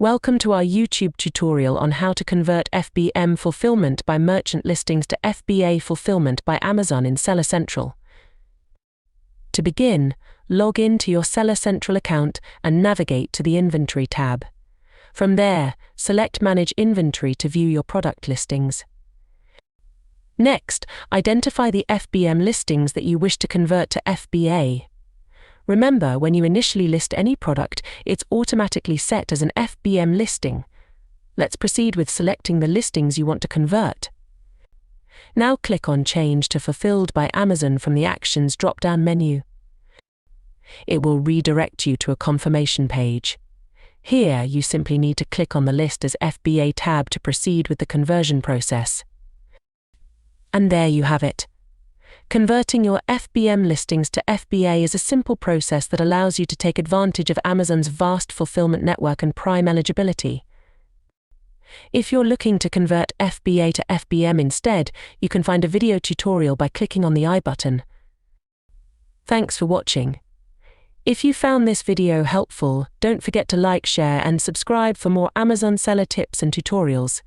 Welcome to our YouTube tutorial on how to convert FBM fulfillment by merchant listings to FBA fulfillment by Amazon in Seller Central. To begin, log in to your Seller Central account and navigate to the Inventory tab. From there, select Manage Inventory to view your product listings. Next, identify the FBM listings that you wish to convert to FBA. Remember, when you initially list any product, it's automatically set as an FBM listing. Let's proceed with selecting the listings you want to convert. Now click on Change to Fulfilled by Amazon from the Actions drop-down menu. It will redirect you to a confirmation page. Here, you simply need to click on the List as FBA tab to proceed with the conversion process. And there you have it. Converting your FBM listings to FBA is a simple process that allows you to take advantage of Amazon's vast fulfillment network and Prime eligibility. If you're looking to convert FBA to FBM instead, you can find a video tutorial by clicking on the I button. Thanks for watching. If you found this video helpful, don't forget to like, share, and subscribe for more Amazon seller tips and tutorials.